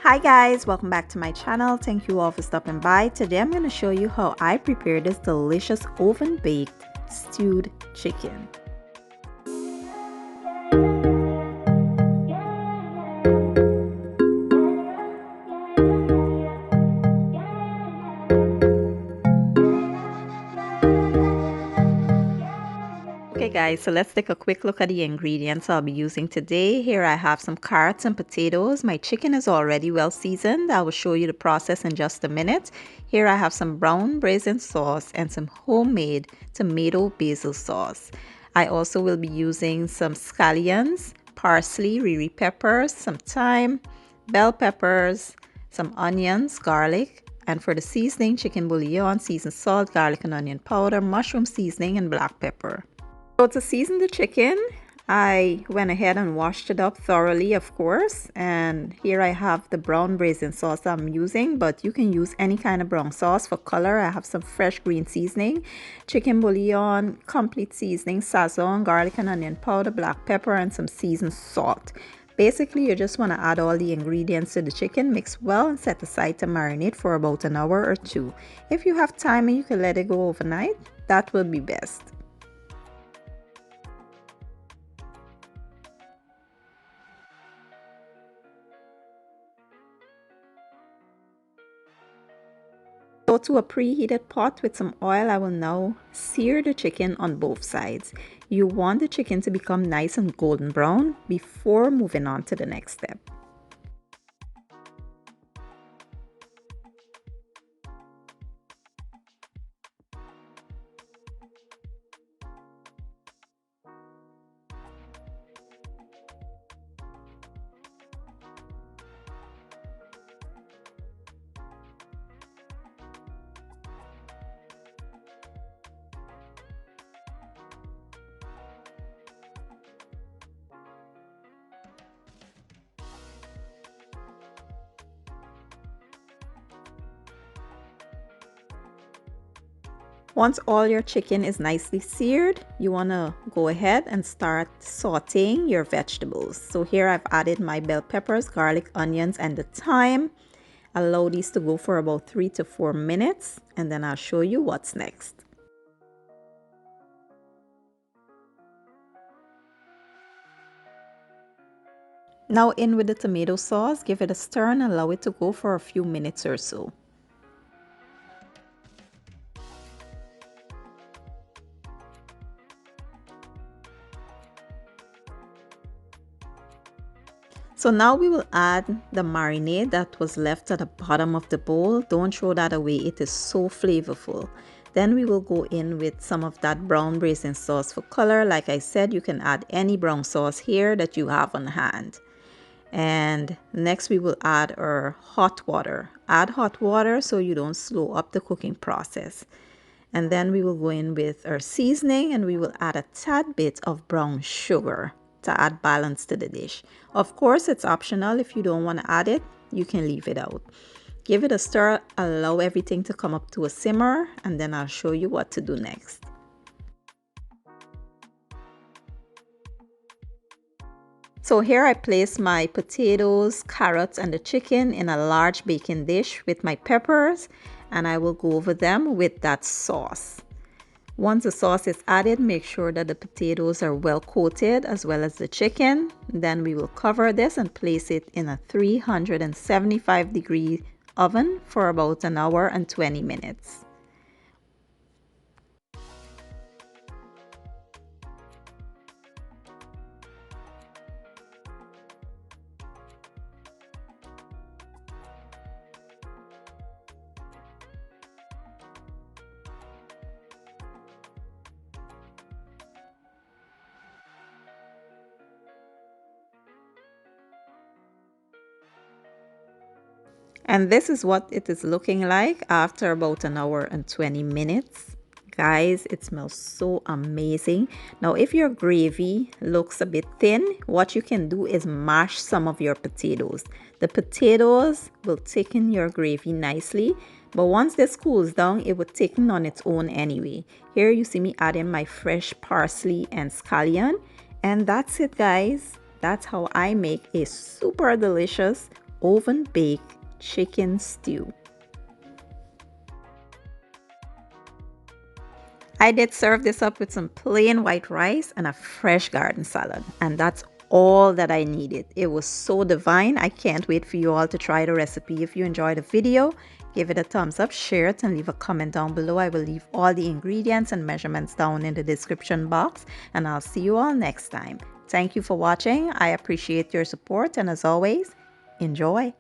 Hi guys, welcome back to my channel. Thank you all for stopping by. Today I'm going to show you how I prepare this delicious oven baked stewed chicken. Okay guys, so let's take a quick look at the ingredients I'll be using today. Here I have some carrots and potatoes. My chicken is already well seasoned. I will show you the process in just a minute. Here I have some brown braising sauce and some homemade tomato basil sauce. I also will be using some scallions, parsley, wiri peppers, some thyme, bell peppers, some onions, garlic, and for the seasoning, chicken bouillon, seasoned salt, garlic and onion powder, mushroom seasoning, and black pepper. So to season the chicken, I went ahead and washed it up thoroughly, of course. And here I have the brown braising sauce I'm using, but you can use any kind of brown sauce for color. I have some fresh green seasoning, chicken bouillon, complete seasoning, sazon, garlic and onion powder, black pepper, and some seasoned salt. Basically, you just want to add all the ingredients to the chicken, mix well, and set aside to marinate for about an hour or two. If you have time and you can let it go overnight, that will be best. So to a preheated pot with some oil, I will now sear the chicken on both sides. You want the chicken to become nice and golden brown before moving on to the next step. Once all your chicken is nicely seared, you want to go ahead and start sauteing your vegetables. So here I've added my bell peppers, garlic, onions, and the thyme. Allow these to go for about 3 to 4 minutes, and then I'll show you what's next. Now in with the tomato sauce, give it a stir and allow it to go for a few minutes or so. So now we will add the marinade that was left at the bottom of the bowl. Don't throw that away, it is so flavorful. Then we will go in with some of that brown braising sauce for color. Like I said, you can add any brown sauce here that you have on hand. And next we will add our hot water. Add hot water so you don't slow up the cooking process. And then we will go in with our seasoning and we will add a tad bit of brown sugar to add balance to the dish. Of course, it's optional. If you don't want to add it, you can leave it out. Give it a stir, allow everything to come up to a simmer, and then I'll show you what to do next. So here I place my potatoes, carrots, and the chicken in a large baking dish with my peppers, and I will go over them with that sauce. Once the sauce is added, make sure that the potatoes are well coated as well as the chicken. Then we will cover this and place it in a 375-degree oven for about an hour and 20 minutes. And this is what it is looking like after about an hour and 20 minutes. Guys, it smells so amazing. Now, if your gravy looks a bit thin, what you can do is mash some of your potatoes. The potatoes will thicken your gravy nicely, but once this cools down, it will thicken on its own anyway. Here you see me adding my fresh parsley and scallion. And that's it, guys. That's how I make a super delicious oven-baked chicken stew. I did serve this up with some plain white rice and a fresh garden salad, and that's all that I needed. It was so divine. I can't wait for you all to try the recipe. If you enjoyed the video, give it a thumbs up, share it, and leave a comment down below. I will leave all the ingredients and measurements down in the description box, and I'll see you all next time. Thank you for watching. I appreciate your support, and as always, enjoy.